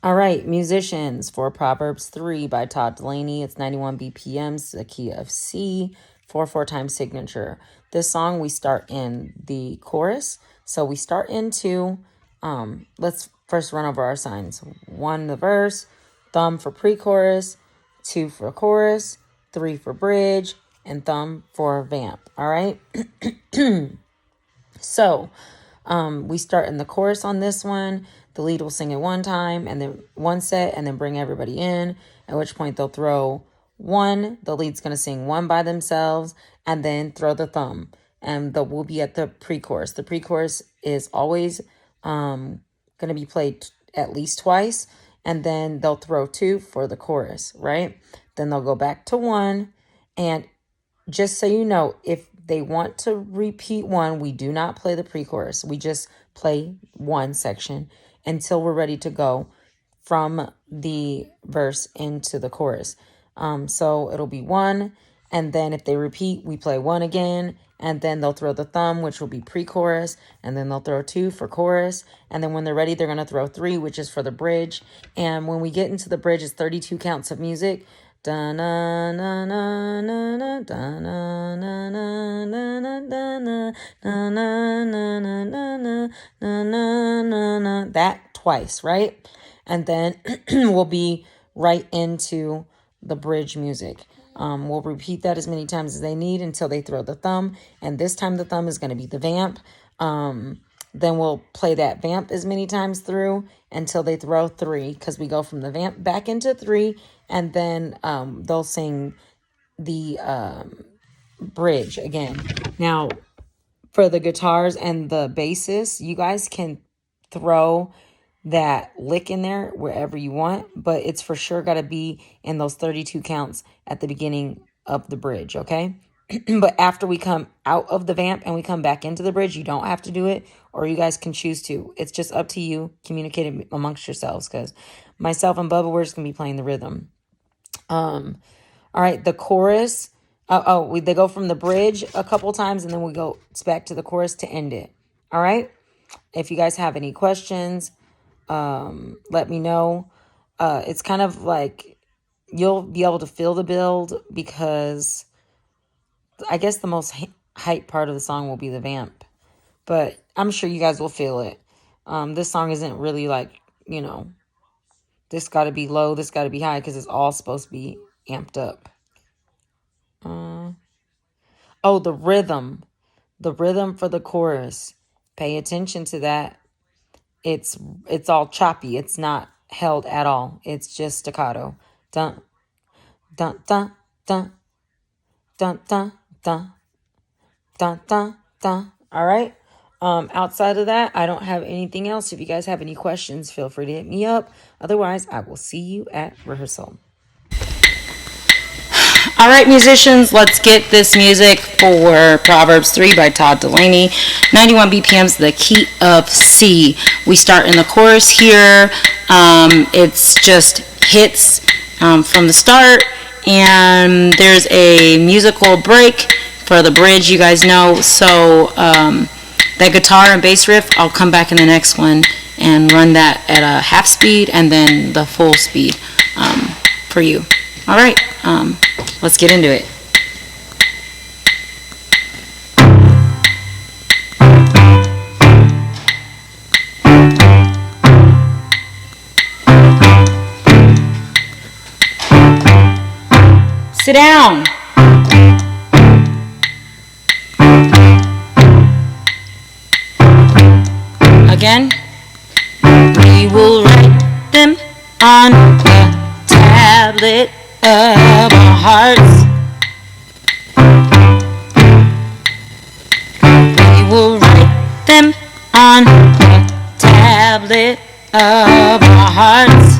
All right, musicians for Proverbs 3 by Todd Dulaney. It's 91 BPMs, the key of C, 4/4 time signature. This song, we start in the chorus. So we start into, let's first run over our signs. 1, the verse, thumb for pre-chorus, 2 for chorus, 3 for bridge, and thumb for vamp. All right. So we start in the chorus on this one. The lead will sing it one time and then one set and then bring everybody in, at which point they'll throw one. The lead's going to sing one by themselves and then throw the thumb. And we'll be at the pre-chorus. The pre-chorus is always going to be played at least twice. And then they'll throw 2 for the chorus, right? Then they'll go back to 1. And just so you know, if they want to repeat 1, we do not play the pre-chorus. We just play 1 section until we're ready to go from the verse into the chorus. So it'll be 1, and then if they repeat, we play 1 again, and then they'll throw the thumb, which will be pre-chorus, and then they'll throw 2 for chorus, and then when they're ready, they're going to throw 3, which is for the bridge. And when we get into the bridge, it's 32 counts of music. Da na na na na na da na na na na na da na na na na na na na na na, that twice, right? And then we'll be right into the bridge music. We'll repeat that as many times as they need until they throw the thumb, and this time the thumb is going to be the vamp. Then we'll play that vamp as many times through until they throw 3, because we go from the vamp back into 3, and then they'll sing the bridge again. Now, for the guitars and the basses, you guys can throw that lick in there wherever you want, but it's for sure got to be in those 32 counts at the beginning of the bridge, okay? But after we come out of the vamp and we come back into the bridge, you don't have to do it, or you guys can choose to. It's just up to you. Communicate it amongst yourselves, because myself and Bubba, we're just going to be playing the rhythm. All right, the chorus. They go from the bridge a couple times, and then we go back to the chorus to end it. All right? If you guys have any questions, let me know. It's kind of like you'll be able to feel the build, because I guess the most hype part of the song will be the vamp, but I'm sure you guys will feel it. This song isn't really like, this got to be low, this got to be high, because it's all supposed to be amped up. The rhythm for the chorus. Pay attention to that. It's all choppy. It's not held at all. It's just staccato. Dun, dun, dun, dun, dun, dun. Dun, dun, dun, dun. All right. Outside of that, I don't have anything else. If you guys have any questions, feel free to hit me up. Otherwise, I will see you at rehearsal. All right, musicians, let's get this music for Proverbs 3 by Todd Dulaney. 91 BPMs, the key of C. We start in the chorus here. It's just hits from the start. And there's a musical break for the bridge, you guys know. So that guitar and bass riff, I'll come back in the next one and run that at a half speed and then the full speed for you. All right, let's get into it. Sit down. Again. We will write them on the tablet of our hearts. We will write them on the tablet of our hearts.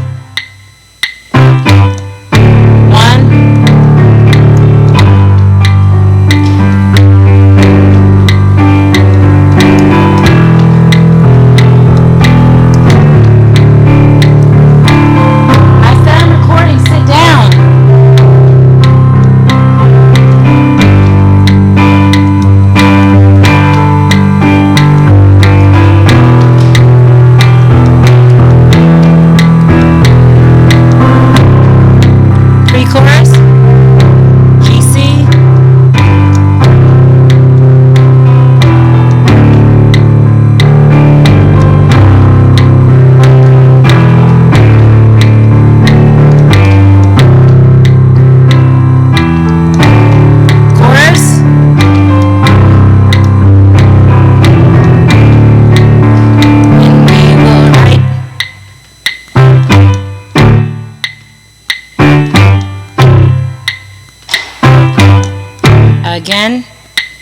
Again,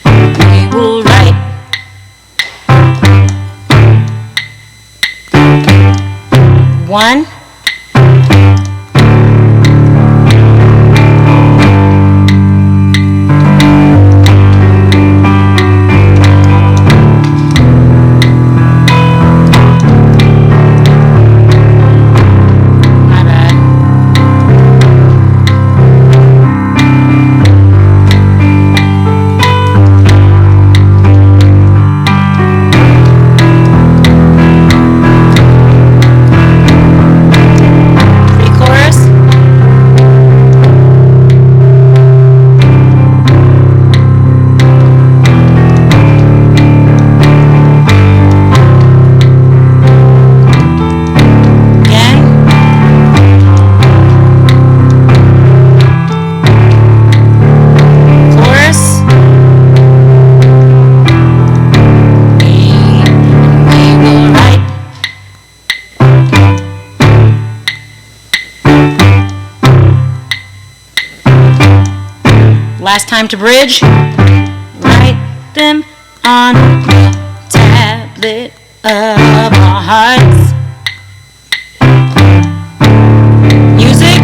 we will write. One. Last time to bridge. Write them on the tablet of our hearts. Music.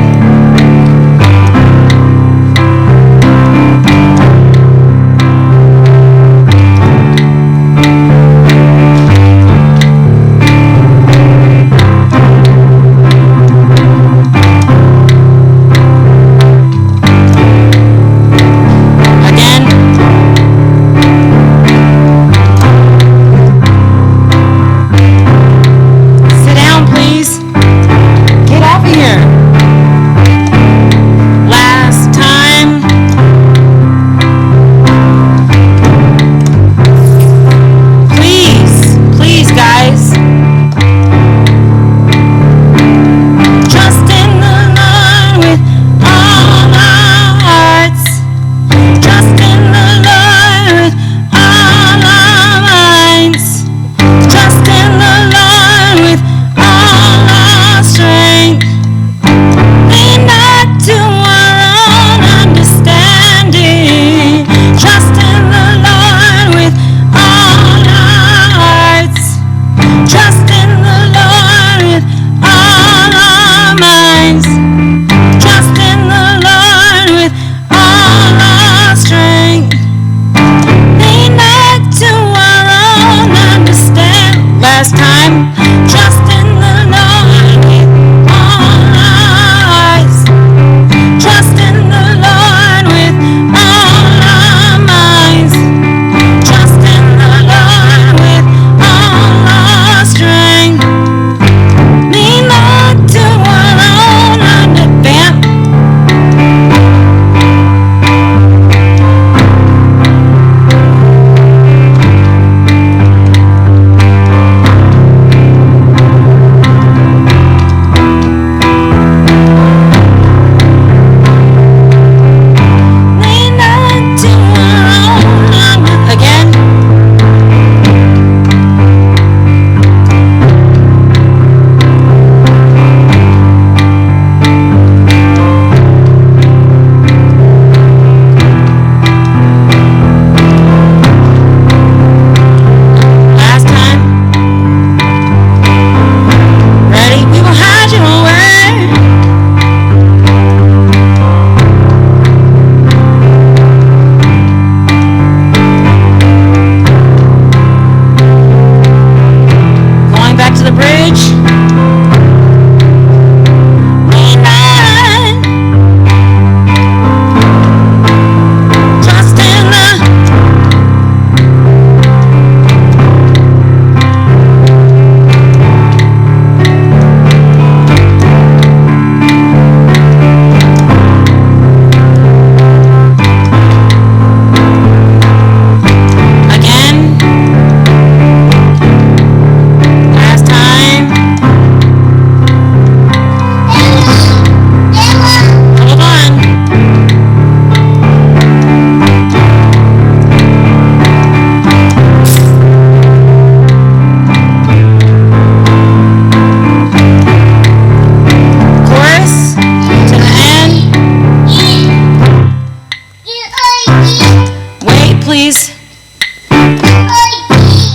please.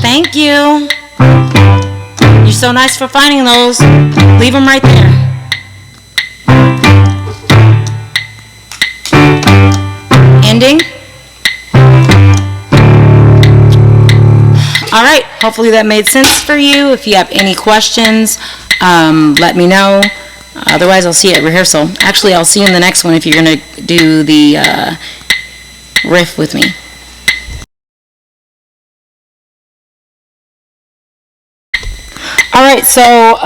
Thank you. You're so nice for finding those. Leave them right there. Ending. All right, hopefully that made sense for you. If you have any questions, let me know. Otherwise, I'll see you at rehearsal. Actually, I'll see you in the next one if you're going to do the riff with me. All right, so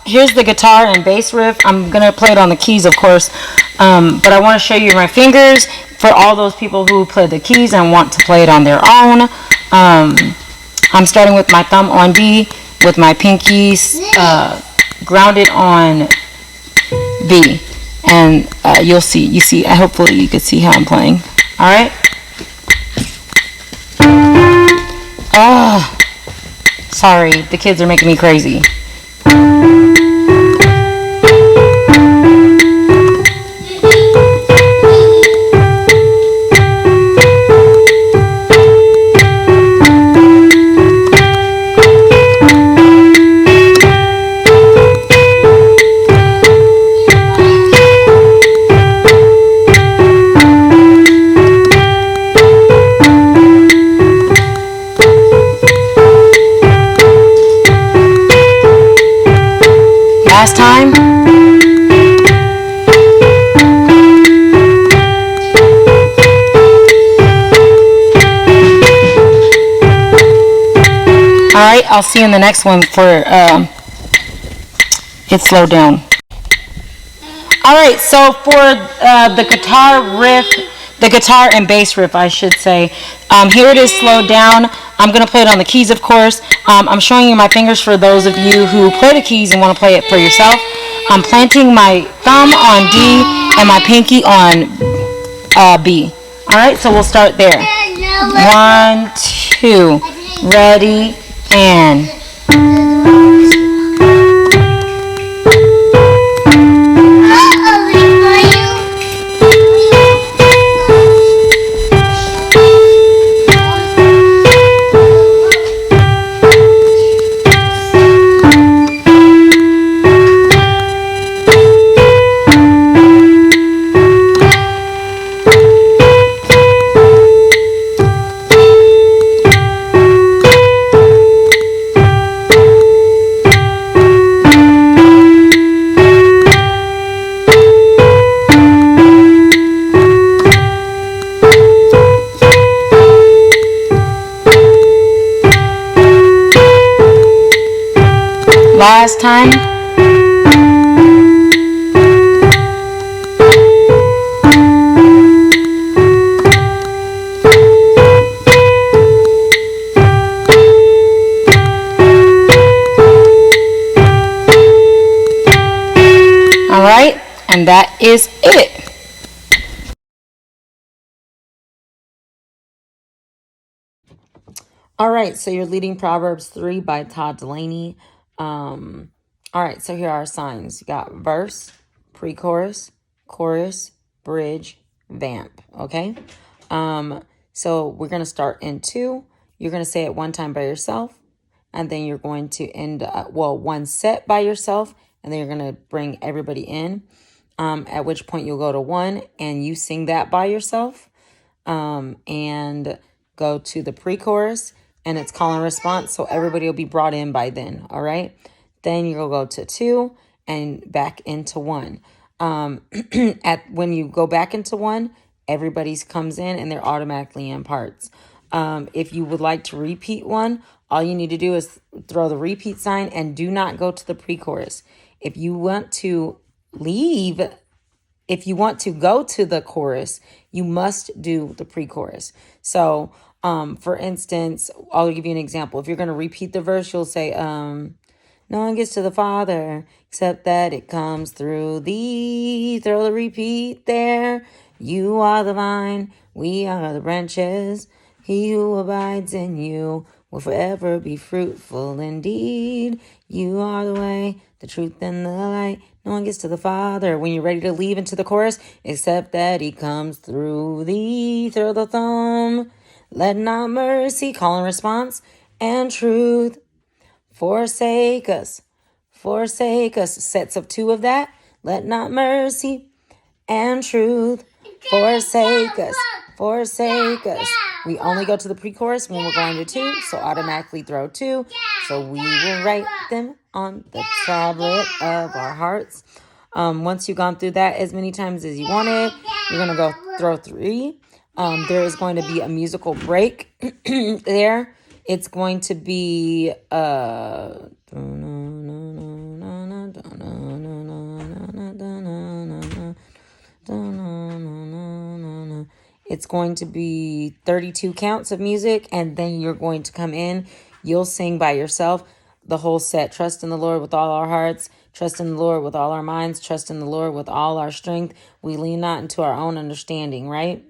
here's the guitar and bass riff. I'm going to play it on the keys, of course, but I want to show you my fingers for all those people who play the keys and want to play it on their own. I'm starting with my thumb on D, with my pinkies grounded on B, and you see, hopefully you can see how I'm playing. All right. Oh, sorry, the kids are making me crazy. Last time. All right, I'll see you in the next one for it slowed down. All right, so for the guitar riff, the guitar and bass riff, I should say, here it is slowed down. I'm going to play it on the keys, of course. I'm showing you my fingers for those of you who play the keys and want to play it for yourself. I'm planting my thumb on D and my pinky on B. All right, so we'll start there. 1, 2, ready, and... Last time. All right, and that is it. All right, so you're leading Proverbs 3 by Todd Dulaney. All right, so here are our signs. You got verse, pre-chorus, chorus, bridge, vamp, okay? So we're going to start in 2. You're going to say it one time by yourself, and then you're going to end, one set by yourself, and then you're going to bring everybody in, at which point you'll go to 1, and you sing that by yourself, and go to the pre-chorus, and it's call and response, so everybody will be brought in by then, all right? Then you'll go to 2 and back into 1. When you go back into 1, everybody comes in and they're automatically in parts. If you would like to repeat 1, all you need to do is throw the repeat sign and do not go to the pre-chorus. If you want to go to the chorus, you must do the pre-chorus. So, for instance, I'll give you an example. If you're going to repeat the verse, you'll say, no one gets to the Father except that it comes through thee. Throw the repeat there. You are the vine, we are the branches. He who abides in you will forever be fruitful indeed. You are the way, the truth, and the light. No one gets to the Father. When you're ready to leave into the chorus, except that he comes through thee. Throw the thumb. Let not mercy, call and response, and truth forsake us. Forsake us. Sets of 2 of that. Let not mercy and truth forsake us. Forsake us. We only go to the pre-chorus when we're going to 2, so automatically throw 2. So we will write them on the tablet of our hearts. Once you've gone through that as many times as you wanted, you're going to go throw 3. There is going to be a musical break there. It's going to be it's going to be 32 counts of music, and then you're going to come in. You'll sing by yourself the whole set. Trust in the Lord with all our hearts. Trust in the Lord with all our minds. Trust in the Lord with all our strength. We lean not into our own understanding, right?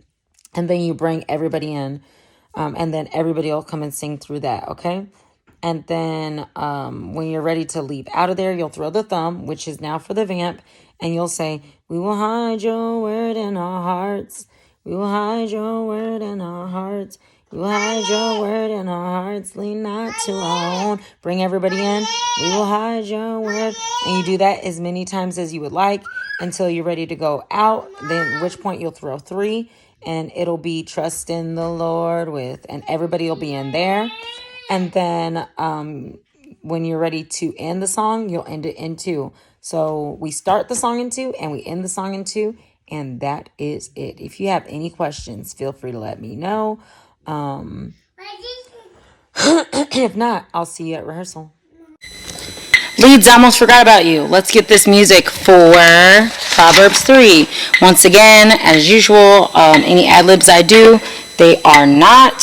And then you bring everybody in, and then everybody will come and sing through that, okay? And then when you're ready to leave out of there, you'll throw the thumb, which is now for the vamp, and you'll say, we will hide your word in our hearts. We will hide your word in our hearts. We will hide your word in our hearts. Lean not to our own. Bring everybody in. We will hide your word. And you do that as many times as you would like until you're ready to go out. Then at which point you'll throw 3. And it'll be trust in the Lord with, and everybody will be in there. And then when you're ready to end the song, you'll end it in 2. So we start the song in 2 and we end the song in 2. And that is it. If you have any questions, feel free to let me know. If not, I'll see you at rehearsal. Leads, almost forgot about you. Let's get this music for Proverbs 3. Once again, as usual, any ad-libs I do, they are not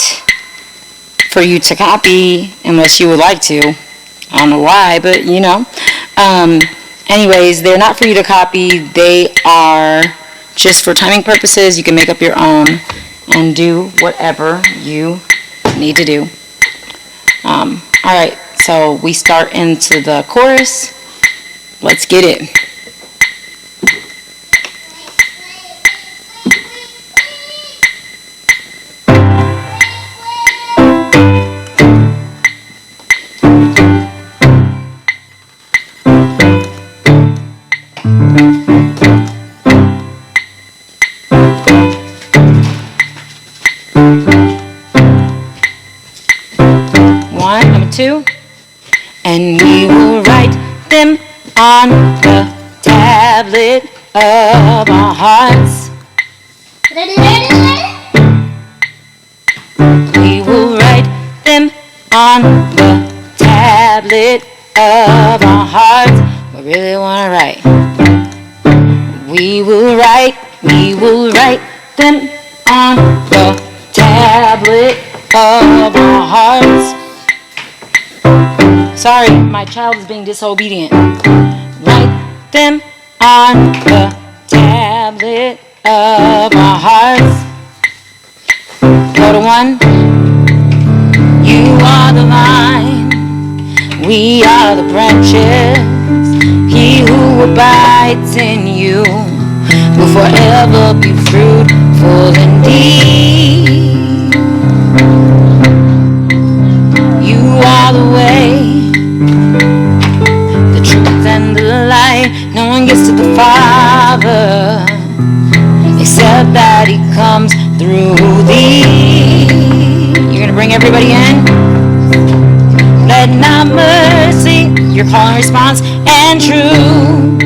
for you to copy unless you would like to. I don't know why, but you know. Anyways, they're not for you to copy. They are just for timing purposes. You can make up your own and do whatever you need to do. Alright, so we start into the chorus. Let's get it. Number 2. And we will write them on the tablet of our hearts. We will write them on the tablet of our hearts. We really want to write. We will write them on the tablet of our hearts. Sorry, my child is being disobedient. Write them on the tablet of our hearts. Go to 1. You are the vine, we are the branches. He who abides in you will forever be fruitful indeed. You are the way, the truth and the light. No one gets to the Father except that He comes through thee. You're gonna bring everybody in. Let not mercy, your call and response, and truth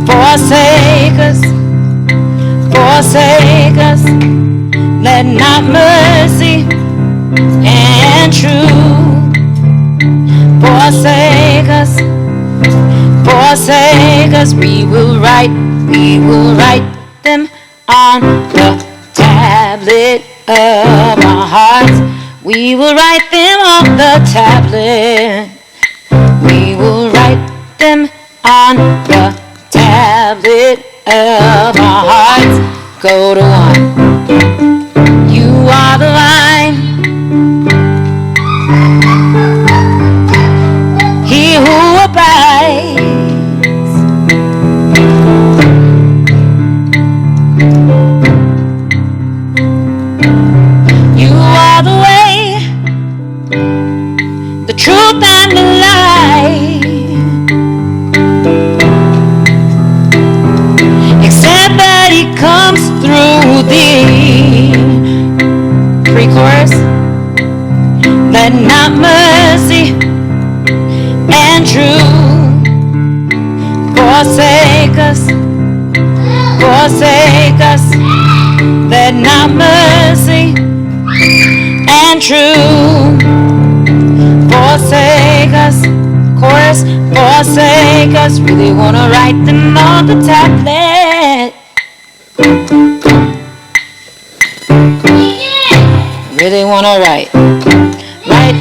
forsake us, forsake us. Let not mercy and truth forsake us, forsake us. We will write them on the tablet of our hearts. We will write them on the tablet. We will write them on the tablet of our hearts. Go to 1. You are the vine, He who abides. You are the way, the truth and the light. Except that he comes through thee. Pre-chorus. Let not mercy and truth forsake us, forsake us. Let not mercy and truth forsake us. Chorus, forsake us. Really wanna write them on the tablet. Really wanna write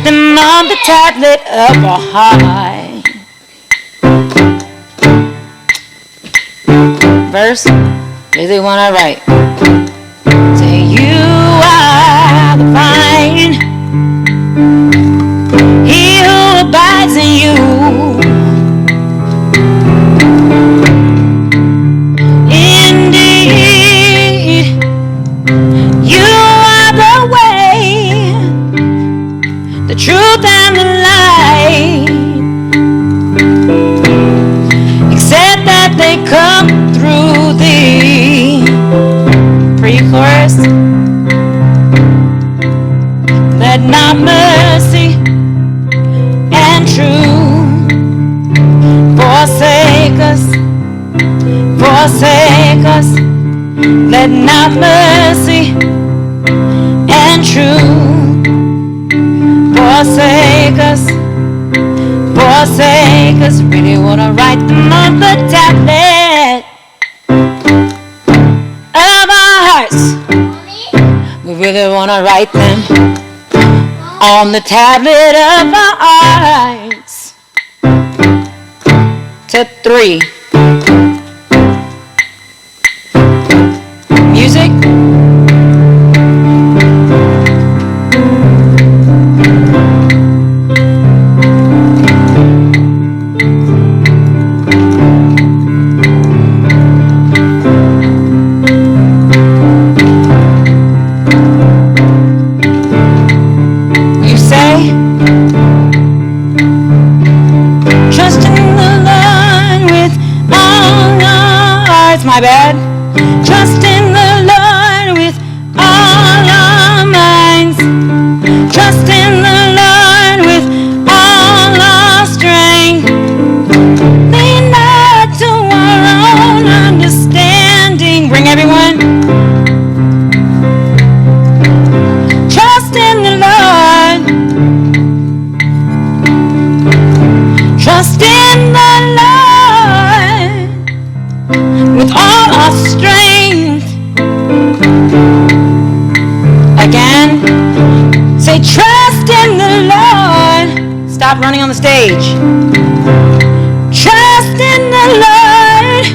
them on the tablet of our heart. Verse, really wanna write. Say you are the vine, he who abides in you. Indeed, you are the way, the truth and the light. Except that they come through thee. Pre-chorus. Let not mercy and truth forsake us, forsake us. Let not mercy and truth forsake us, forsake us. Really wanna write them on the tablet of our hearts. We really wanna write them on the tablet of our hearts. To 3. Music. My bad. Trust in the Lord with all our minds. Trust in the Lord with all our strength. Lean not to our own understanding. Bring everyone. Trust in the Lord. Trust in the Lord with all our strength. Again, say trust in the Lord. Stop running on the stage. Trust in the Lord.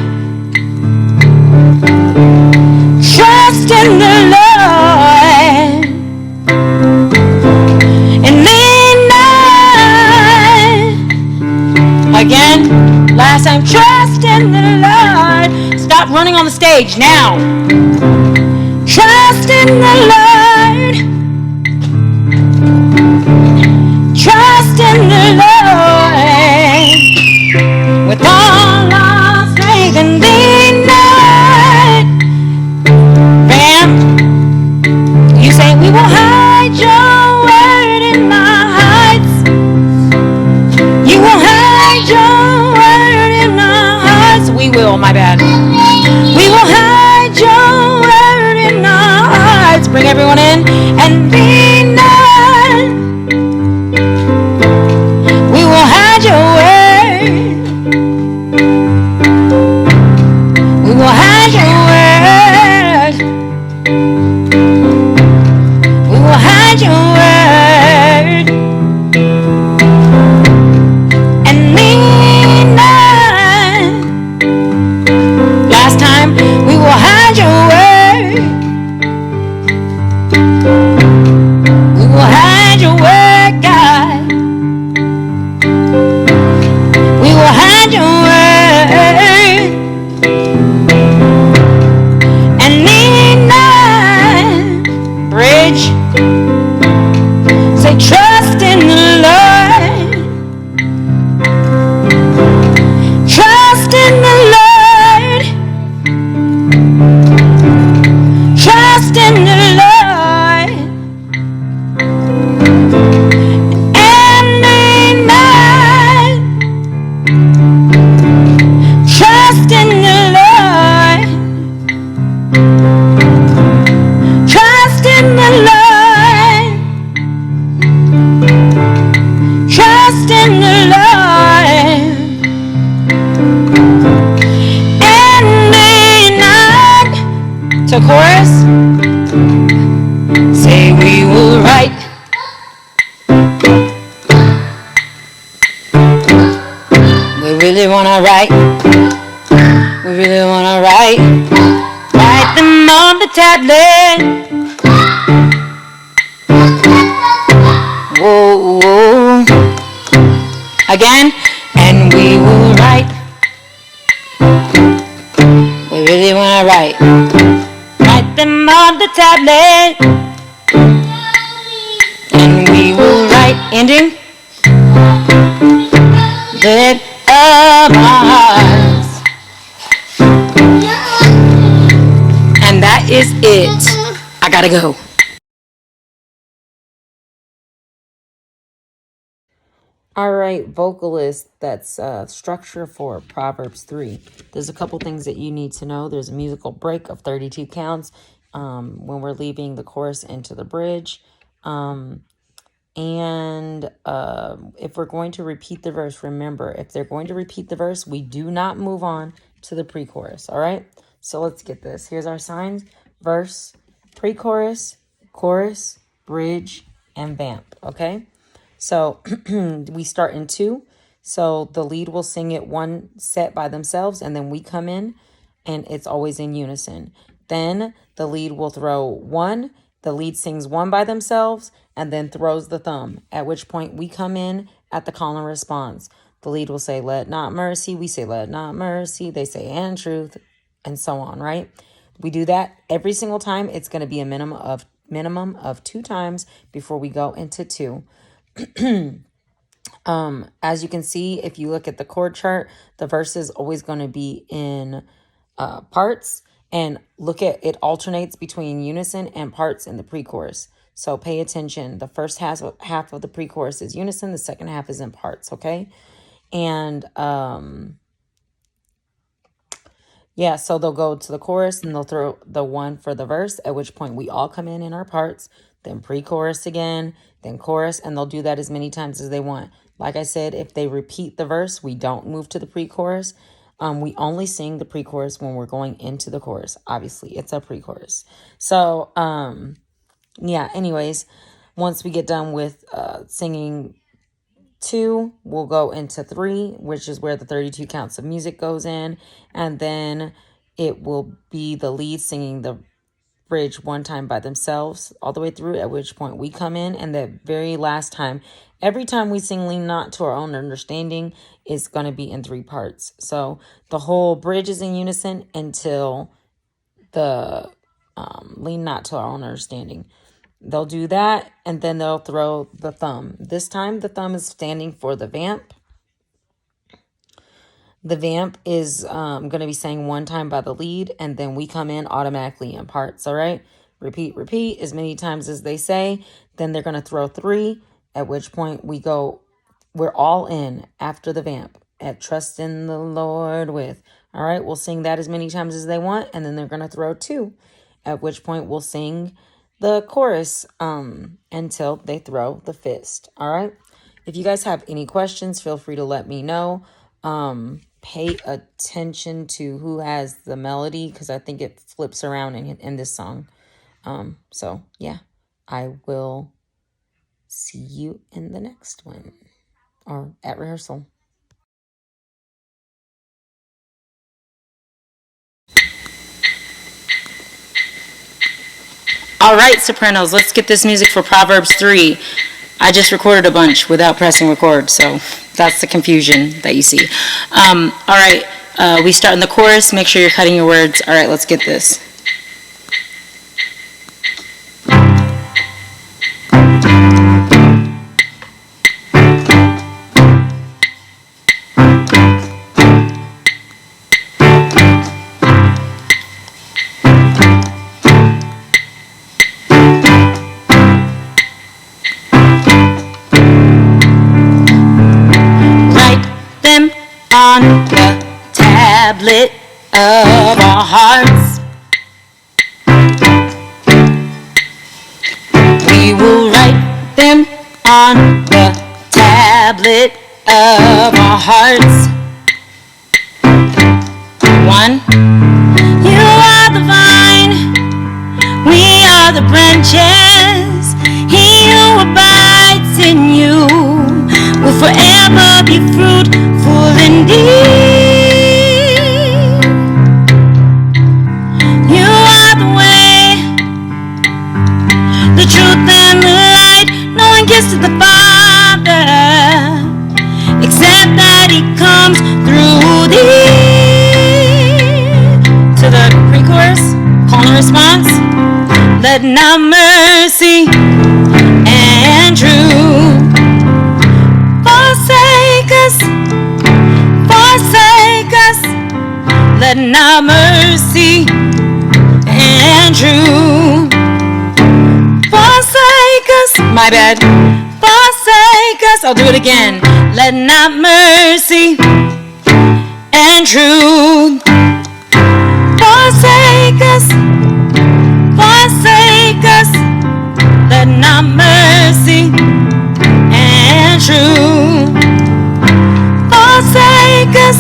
Trust in the Lord. And lean not. Again, last time, trust in the Lord. Stop running on the stage now. Trust in the Lord. Trust in the Lord with all our strength and lean not. Bam. You say we will hide your word in our hearts. You will hide your word in our hearts. We will, my bad. We will hide your word in our hearts. Bring everyone in and be known. We will hide your word. We will hide your word. We will hide your word. And lean on. Last time, we will hide your word. say, trust in the Lord. Trust in the Lord. Trust in the Lord. And lean not. Trust in the Lord. Trust in the Lord. Trust in the Lord. And lean not. To chorus. Say we will write. We really wanna write. We really wanna write. Write them on the tablet. Whoa, whoa. Again. And we will write. We really wanna write. Write them on the tablet. And we will write. Ending. Let of our hearts. And that is it. I gotta go. All right, vocalist, that's structure for Proverbs 3. There's a couple things that you need to know. There's a musical break of 32 counts when we're leaving the chorus into the bridge. And if we're going to repeat the verse, remember, if they're going to repeat the verse, we do not move on to the pre-chorus, all right? So let's get this. Here's our signs: verse, pre-chorus, chorus, bridge, and vamp, okay? So we start in 2. So the lead will sing it one set by themselves, and then we come in, and it's always in unison. Then the lead will throw 1. The lead sings 1 by themselves, and then throws the thumb, at which point we come in at the call and response. The lead will say, let not mercy. We say, let not mercy. They say, and truth, and so on, right? We do that every single time. It's going to be a minimum of 2 times before we go into 2. As you can see, if you look at the chord chart, the verse is always going to be in parts, and look at it alternates between unison and parts in the pre-chorus. So pay attention. The first half of the pre-chorus is unison. The second half is in parts. Okay. And, yeah, so they'll go to the chorus and they'll throw the 1 for the verse, at which point we all come in our parts, then pre-chorus again, then chorus, and they'll do that as many times as they want. Like I said, if they repeat the verse, we don't move to the pre-chorus. We only sing the pre-chorus when we're going into the chorus. Obviously, it's a pre-chorus. So, yeah, anyways, once we get done with singing 2, we'll go into 3, which is where the 32 counts of music goes in. And then it will be the lead singing the bridge 1 time by themselves all the way through, at which point we come in. And the very last time, every time we sing lean not to our own understanding, is going to be in 3 parts. So the whole bridge is in unison until the lean not to our own understanding. They'll do that, and then they'll throw the thumb. This time, the thumb is standing for the vamp. The vamp is going to be sang 1 time by the lead, and then we come in automatically in parts, all right? Repeat, repeat as many times as they say. Then they're going to throw 3, at which point we're all in after the vamp at trust in the Lord with. All right, we'll sing that as many times as they want, and then they're going to throw 2, at which point we'll sing the chorus until they throw the fist. All right. If you guys have any questions, feel free to let me know. Pay attention to who has the melody, because I think it flips around in this song. So yeah, I will see you in the next one or at rehearsal. All right, Sopranos, let's get this music for Proverbs 3. I just recorded a bunch without pressing record, so that's the confusion that you see. All right, we start in the chorus. Make sure you're cutting your words. All right, let's get this. tablet of our hearts. We will write them on the tablet of our hearts. 1. You are the vine, we are the branches. He who abides in you will forever be fruitful indeed. You are the way, the truth and the light. No one gets to the Father except that He comes through thee. To the pre-chorus, call and response. Let not mercy and truth forsake us, forsake us. Let not mercy and truth forsake us. My bad. Forsake us. I'll do it again. Let not mercy and truth forsake us, forsake us. Let not mercy and truth forsake us,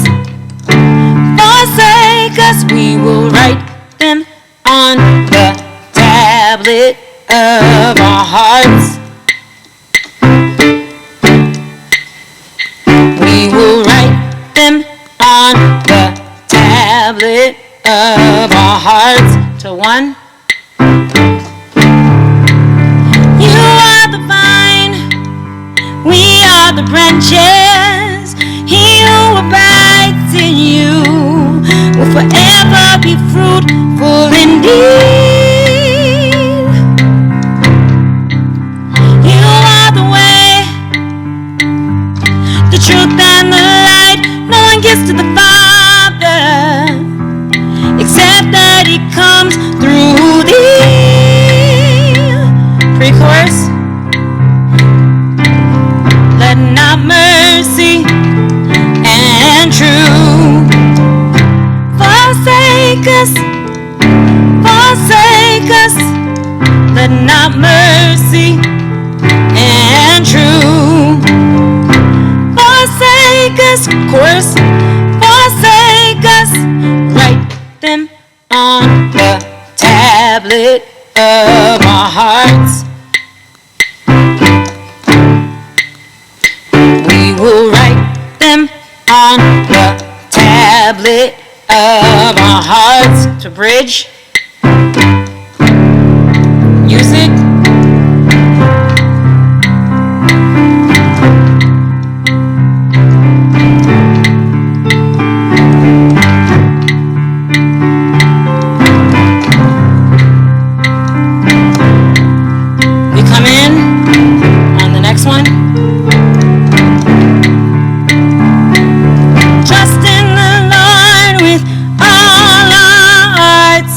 forsake us. We will write them on the tablet of our hearts. We will write them on the tablet of our hearts. To 1. You are the vine, we are the branches. He who abides in you will forever be fruitful indeed. You are the way, the truth and the light. No one gets to the Father except that He comes through thee. Pre-chorus. Let not mercy and truth forsake us, forsake us. Let not mercy and truth forsake us. Chorus. Forsake us. Write them on the tablet of our hearts. We will write them on the tablet of our hearts. To bridge. Music. Trust in the Lord with all our hearts.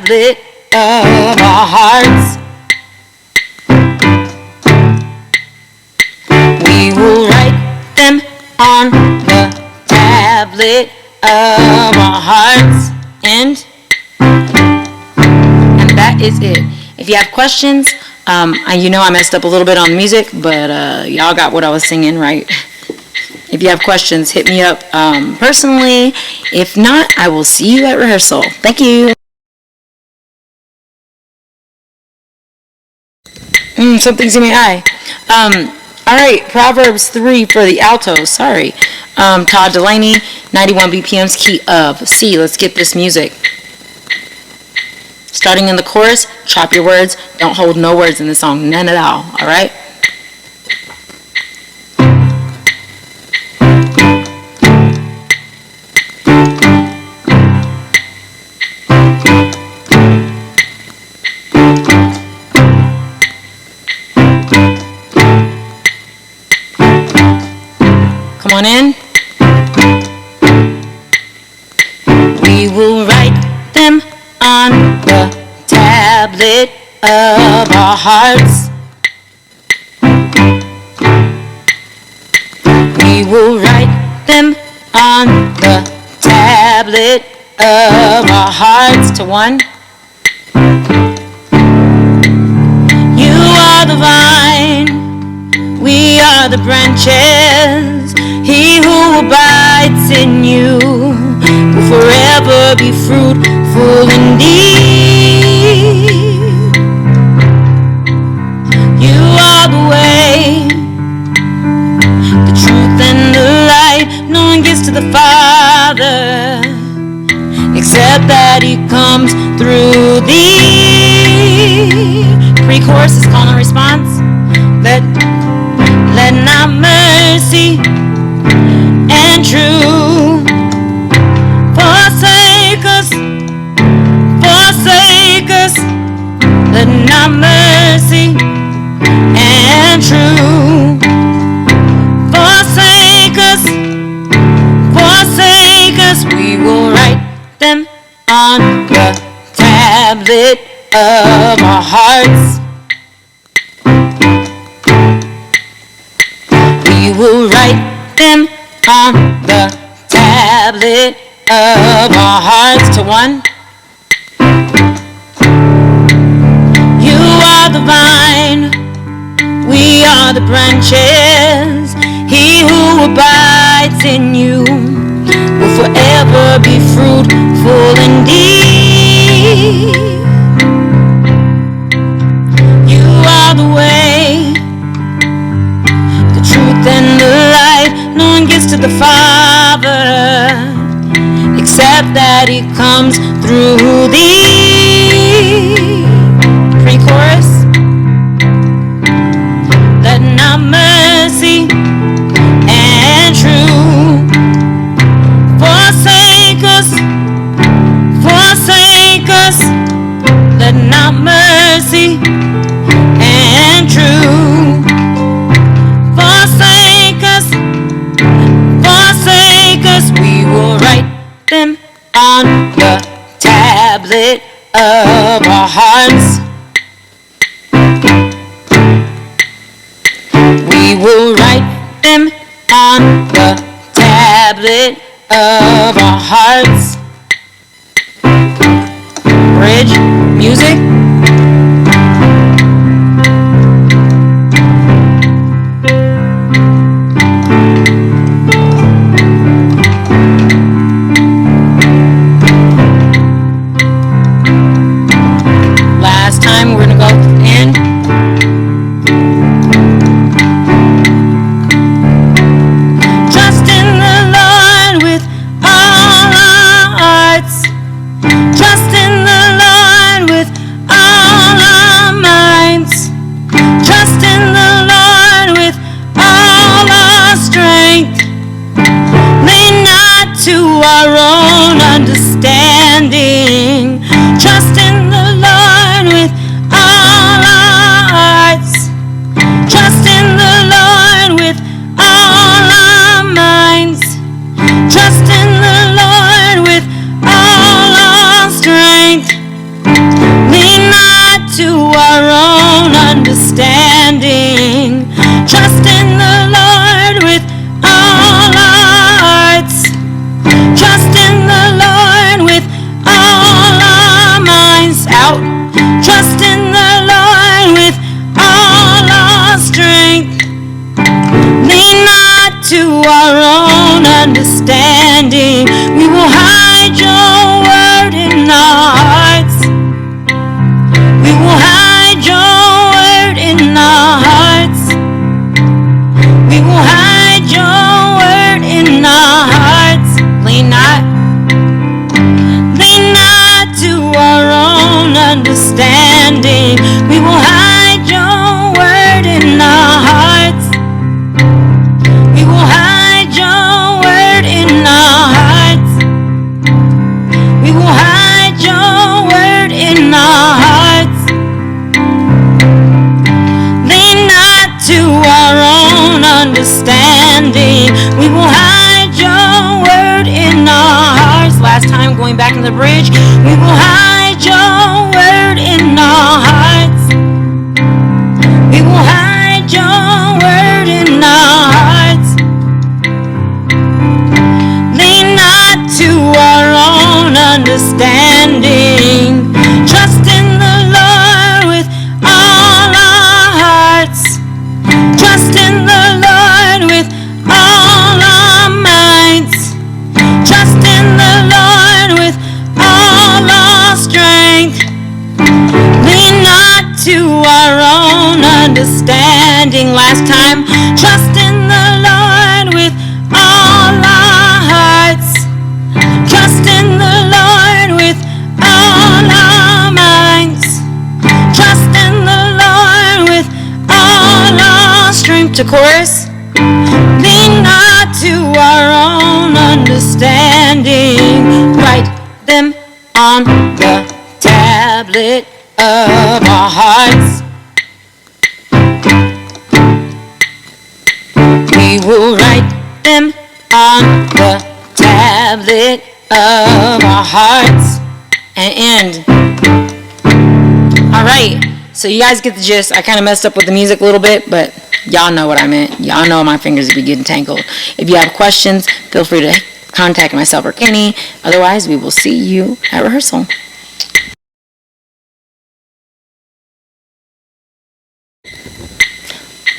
tablet of our hearts. We will write them on the tablet of our hearts. And that is it. If you have questions, you know I messed up a little bit on the music, but y'all got what I was singing right. If you have questions, hit me up personally. If not, I will see you at rehearsal. Thank you. Something's in my eye. All right, Proverbs 3 for the altos. Sorry. Todd Dulaney, 91 BPMs, key of C. Let's get this music. Starting in the chorus, chop your words. Don't hold no words in the song. None at all. All right? Come on in. We will write them on the tablet of our hearts. We will write them on the tablet of our hearts. To one. You are the vine, we are the branches. He who abides in you will forever be fruitful indeed. You are the way, the truth and the light. No one gets to the Father except that He comes through thee. Pre-chorus is call and response. Let not mercy and true forsake us. Let not mercy and true forsake us. We will write them on the tablet of our hearts. We will write them on the tablet of our hearts. To one. You are the vine, we are the branches. He who abides in you will forever be fruitful indeed. You are the way, the truth and the light. No one gets to the Father except that He comes through thee. Pre-chorus. Let not mercy and true forsake us. Let not mercy and true forsake us. We will write them on the tablet of our hearts. We will write them on the tablet of our hearts. Bridge music. Last time we're gonna go in. Trust in the Lord with all our hearts. Trust in the Lord with all our minds. Trust in the Lord with all our strength. Lean not to our own understanding. Trust in the Lord with all our hearts. Trust in the Lord with all our minds. Trust in the Lord with all our strength. our own understanding. Trust in the Lord with all our hearts. Trust in the Lord with all our minds. Out. Trust in the Lord with all our strength. Lean not to our own understanding. We will hide your word in our hearts. We will hide your word in our hearts. We will hide your word in our hearts. Lean not to our own understanding. We will hide your word in our hearts. We will hide your word in our hearts. We will hide your word in our hearts. Lean not to our own understanding. We will hide your word in our hearts. Last time, going back in the bridge. We will hide your word in our hearts. We will hide your word in our hearts. Lean not to our own understanding. Trust in the Lord with all our hearts. Trust in the Lord with all our minds. Trust in the Lord with all our strength. Lean not to our own understanding. Last time. Trust in the Lord with all our hearts. Trust in the Lord with all our minds. Trust in the Lord with all our strength. To chorus. Lean not to our own understanding. Write them on the tablet of our hearts. We will write them on the tablet of our hearts. And end. Alright, so you guys get the gist. I kind of messed up with the music a little bit, but y'all know what I meant. Y'all know my fingers would be getting tangled. If you have questions, feel free to contact myself or Kenny. Otherwise, we will see you at rehearsal.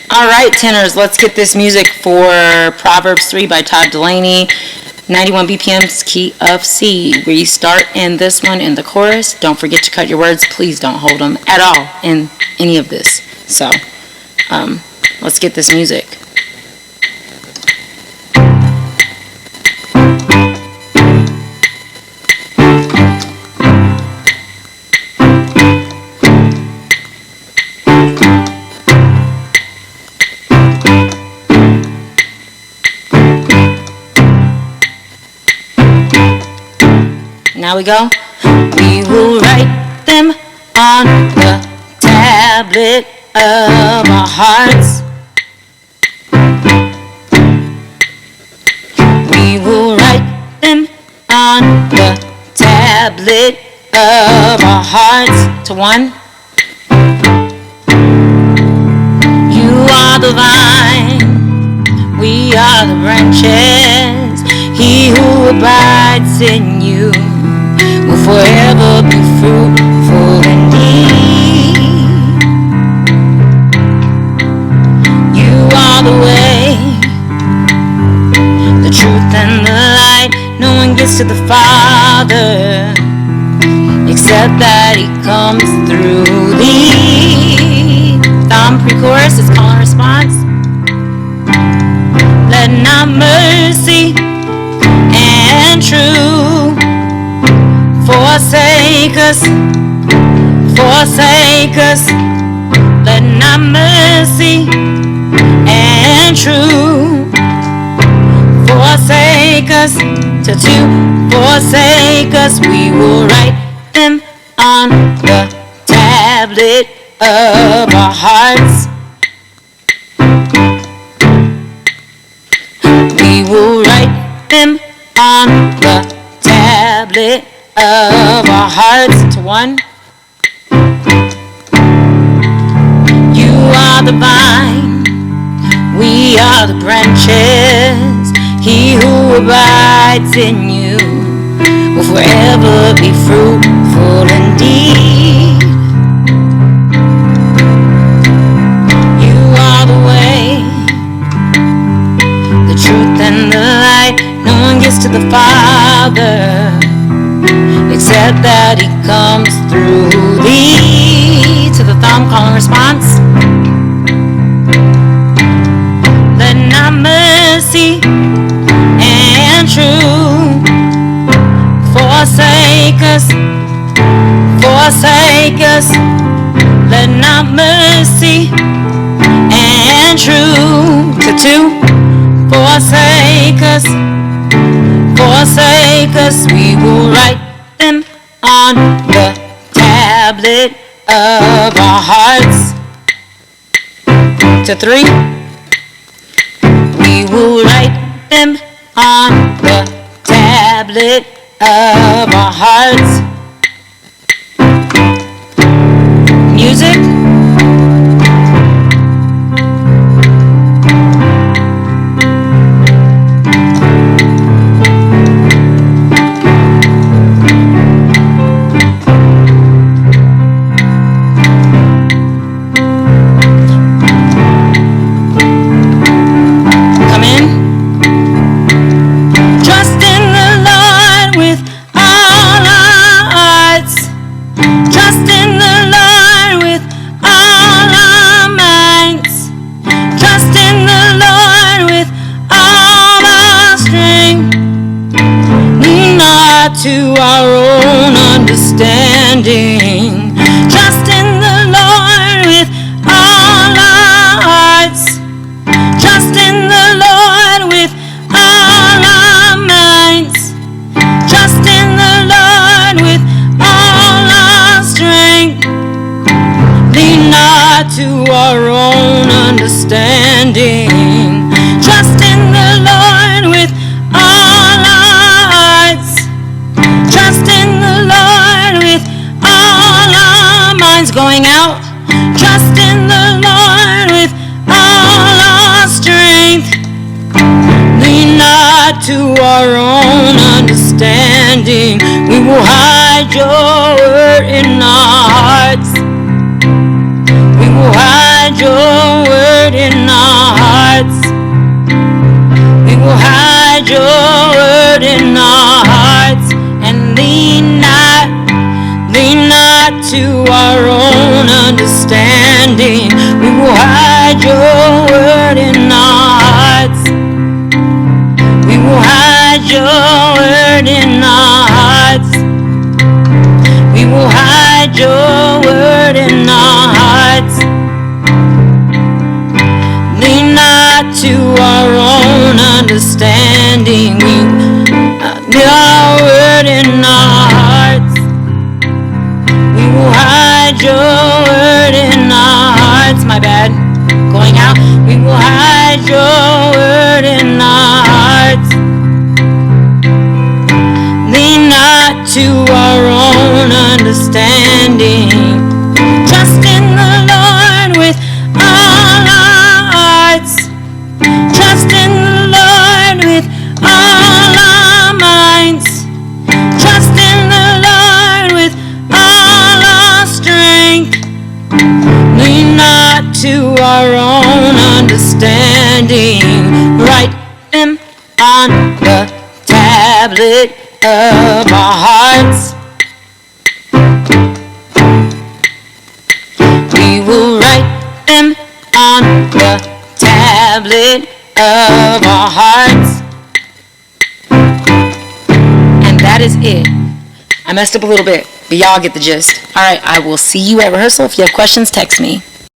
Alright, tenors, let's get this music for Proverbs 3 by Todd Dulaney. 91 BPMs, key of C. We start in this one in the chorus. Don't forget to cut your words. Please don't hold them at all in any of this. So, let's get this music. Now we go. We will write them on the tablet of our hearts. We will write them on the tablet of our hearts. To one. You are the vine, we are the branches. He who abides in you will forever be fruitful indeed. You are the way, the truth and the light. No one gets to the Father except that He comes through thee. Pre-chorus is call and response. Let not mercy and truth forsake us, forsake us. Let not mercy and truth forsake us. To forsake us, we will write them on the tablet of our hearts. We will write them on the tablet of our hearts. To one. are the branches. He who abides in you will forever be fruitful indeed. You are the way, the truth and the light. No one gets to the Father except that He comes through thee. To the thumb, call and response. Let not mercy and truth forsake us, forsake us. Let not mercy and truth, to two, forsake us, forsake us. We will write them on the tablet of our hearts. To three, we will write them on the tablet of our hearts. Music. To our own understanding, trust in the Lord with all our hearts, trust in the Lord with all our minds, trust in the Lord with all our strength. Lean not to our own understanding, trust in the Lord with all our hearts, trust in the Lord with all our minds. Going out, trust in the Lord with all our strength. Lean not to our own understanding. We will hide your word in our hearts. We will hide your word in our hearts. We will hide your word in our hearts. And lean not to our own understanding. We will hide your word in our hearts. We will hide your word in our hearts. We will hide your word in our hearts. Lean not to our own understanding. Your word in our hearts. We will hide your word in our hearts. My bad. Going out. We will hide your word in our hearts. Lean not to our own understanding. Trust in the Lord with all our hearts. Trust in the Lord with all our minds. Trust in the Lord with all our strength. Lean not to our own understanding. Write them on the tablet of our hearts. We will write them on the tablet of our hearts. And that is it. I messed up a little bit, but y'all get the gist. All right, I will see you at rehearsal. If you have questions, text me.